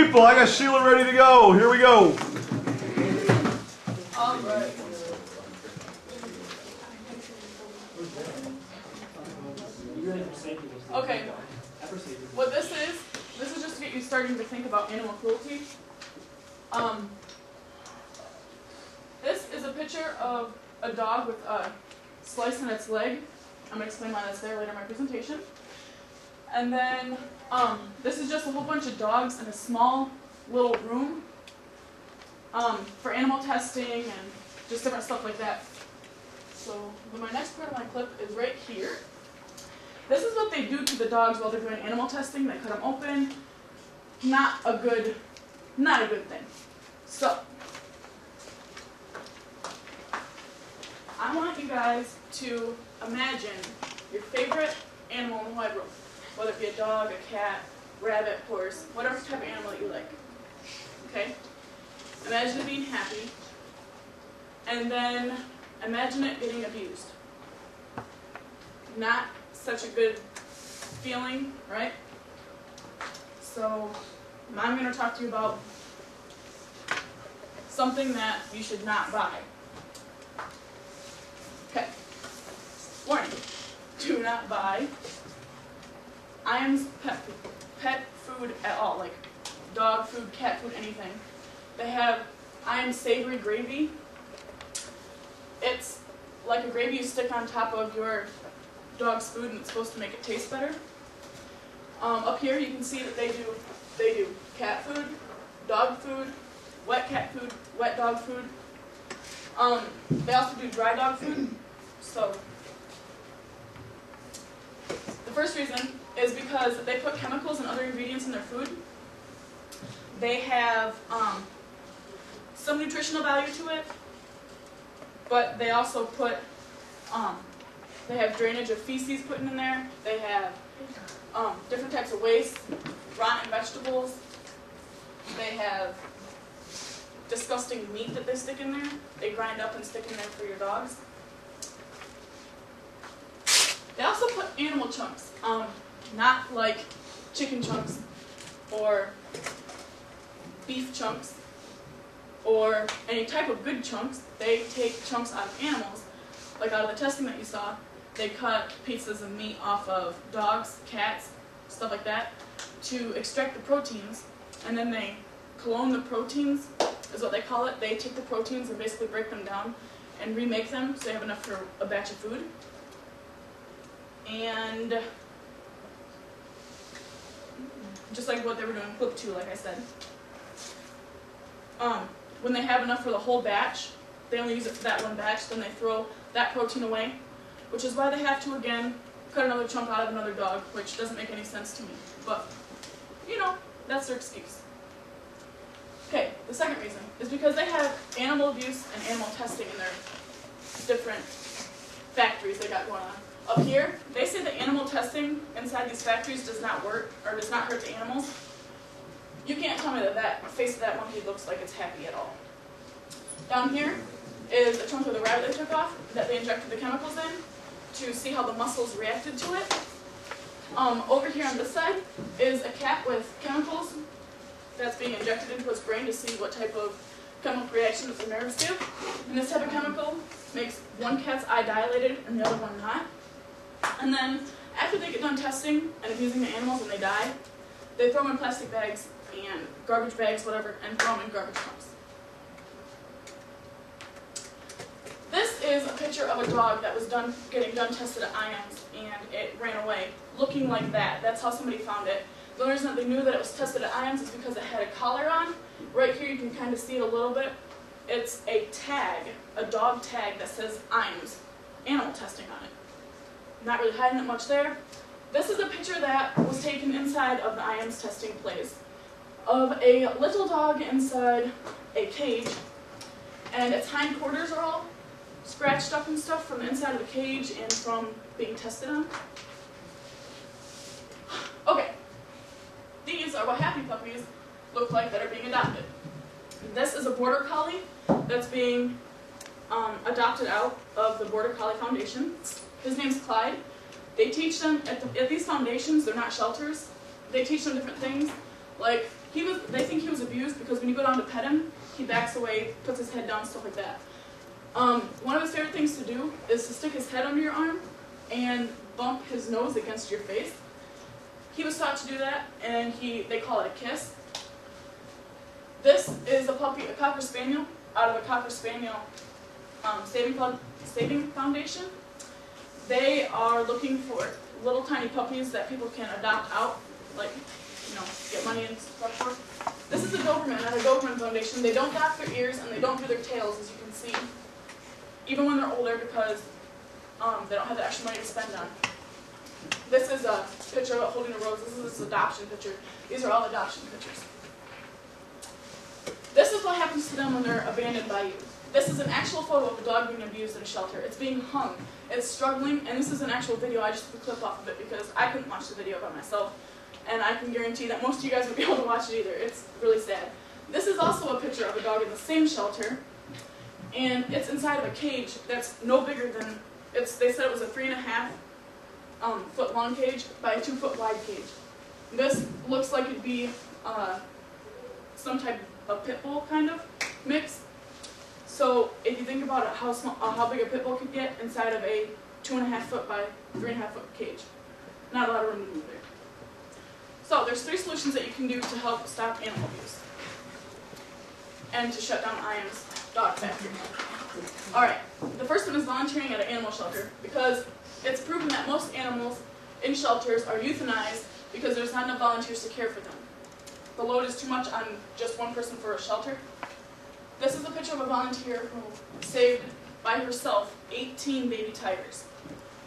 people, I got Sheila ready to go. Here we go. All right. Okay, what this is just to get you starting to think about animal cruelty. This is a picture of a dog with a slice in its leg. I'm going to explain why that's there later in my presentation. And then this is just a whole bunch of dogs in a small little room for animal testing and just different stuff like that. So my next part of my clip is right here. This is what they do to the dogs while they're doing animal testing. They cut them open. Not a good thing. So I want you guys to imagine your favorite animal in the wide world, whether it be a dog, a cat, rabbit, horse, whatever type of animal that you like. Okay? Imagine it being happy, and then imagine it getting abused. Not such a good feeling, right? So I'm going to talk to you about something that you should not buy. Okay. Warning. Do not buy Iams pet food at all, like dog food, cat food, anything. They have Iams savory gravy. It's like a gravy you stick on top of your dog's food, and it's supposed to make it taste better. Up here you can see that they do cat food, dog food, wet cat food, wet dog food. They also do dry dog food. So the first reason is because they put chemicals and other ingredients in their food. They have some nutritional value to it, but they also put they have drainage of feces put in there. They have different types of waste, rotten vegetables. They have disgusting meat that they stick in there. They grind up and stick in there for your dogs. They also put animal chunks, not like chicken chunks or beef chunks or any type of good chunks. They take chunks out of animals, like out of the testing that you saw. They cut pieces of meat off of dogs, cats, stuff like that, to extract the proteins, and then they clone the proteins, is what they call it. They take the proteins and basically break them down and remake them so they have enough for a batch of food. And just like what they were doing in clip 2, like I said. When they have enough for the whole batch, they only use it for that one batch, then they throw that protein away, which is why they have to, again, cut another chunk out of another dog, which doesn't make any sense to me. But, you know, that's their excuse. Okay, the second reason is because they have animal abuse and animal testing in their different factories they got going on. Up here, they say that animal testing inside these factories does not work, or does not hurt the animals. You can't tell me that the face of that monkey looks like it's happy at all. Down here is a chunk of the rabbit they took off that they injected the chemicals in to see how the muscles reacted to it. Over here on this side is a cat with chemicals that's being injected into its brain to see what type of chemical reaction its nerves do. And this type of chemical makes one cat's eye dilated and the other one not. And then after they get done testing and abusing the animals and they die, they throw them in plastic bags and garbage bags, whatever, and throw them in garbage dumps. This is a picture of a dog that was getting done tested at Iams, and it ran away, looking like that. That's how somebody found it. The only reason that they knew that it was tested at Iams is because it had a collar on. Right here you can kind of see it a little bit. It's a tag, a dog tag that says Iams, animal testing on it. Not really hiding it much there. This is a picture that was taken inside of the Iams testing place of a little dog inside a cage, and its hindquarters are all scratched up and stuff from the inside of the cage and from being tested on. Okay, these are what happy puppies look like that are being adopted. This is a border collie that's being adopted out of the Border Collie Foundation. His name's Clyde. They teach them, at these foundations, they're not shelters, they teach them different things, like They think he was abused because when you go down to pet him, he backs away, puts his head down, stuff like that. One of his favorite things to do is to stick his head under your arm and bump his nose against your face. He was taught to do that, and they call it a kiss. This is a puppy, a Cocker Spaniel, out of a Cocker Spaniel saving foundation. They are looking for little tiny puppies that people can adopt out, like, get money and stuff for. This is a Doberman at a Doberman Foundation. They don't dock their ears and they don't do their tails, as you can see, even when they're older, because they don't have the extra money to spend on. This is a picture of it holding a rose. This is its adoption picture. These are all adoption pictures. This is what happens to them when they're abandoned by you. This is an actual photo of a dog being abused in a shelter. It's being hung. It's struggling, and this is an actual video. I just took a clip off of it because I couldn't watch the video by myself, and I can guarantee that most of you guys won't be able to watch it either. It's really sad. This is also a picture of a dog in the same shelter, and it's inside of a cage that's no bigger than, they said it was a 3.5 foot long cage by a 2 foot wide cage. This looks like it'd be some type of pit bull kind of mix. So if you think about it, how big a pit bull could get inside of a 2.5 foot by 3.5 foot cage. Not a lot of room to move there. So there's 3 solutions that you can do to help stop animal abuse and to shut down IAM's dog factory. Alright, the first one is volunteering at an animal shelter, because it's proven that most animals in shelters are euthanized because there's not enough volunteers to care for them. The load is too much on just one person for a shelter. This is a picture of a volunteer who saved by herself 18 baby tigers.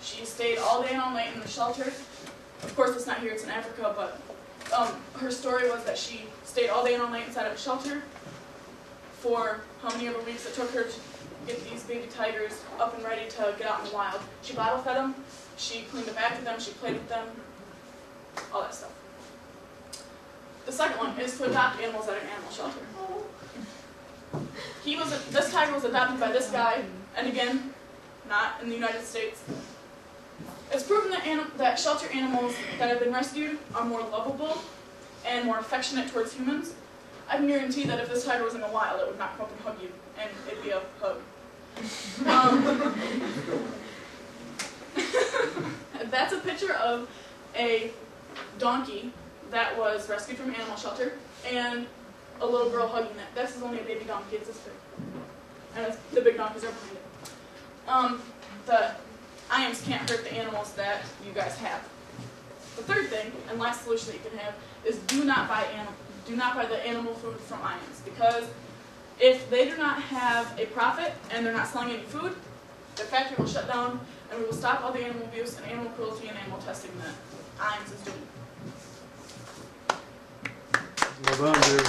She stayed all day and all night in the shelter. Of course, it's not here, it's in Africa, but her story was that she stayed all day and all night inside of a shelter for how many ever weeks it took her to get these baby tigers up and ready to get out in the wild. She bottle fed them, she cleaned the back of them, she played with them, all that stuff. The second one is to adopt animals at an animal shelter. This tiger was adopted by this guy, and again, not in the United States. It's proven that shelter animals that have been rescued are more lovable and more affectionate towards humans. I can guarantee that if this tiger was in the wild, it would not come up and hug you, and it'd be a hug. That's a picture of a donkey that was rescued from an animal shelter, and a little girl hugging it. This is only a baby donkey, it's this big. And the big donkeys are behind it. The IAMs can't hurt the animals that you guys have. The third thing, and last solution that you can have, is do not buy the animal food from IAMs, because if they do not have a profit and they're not selling any food, the factory will shut down, and we will stop all the animal abuse and animal cruelty and animal testing that IAMs is doing. Well done, dude.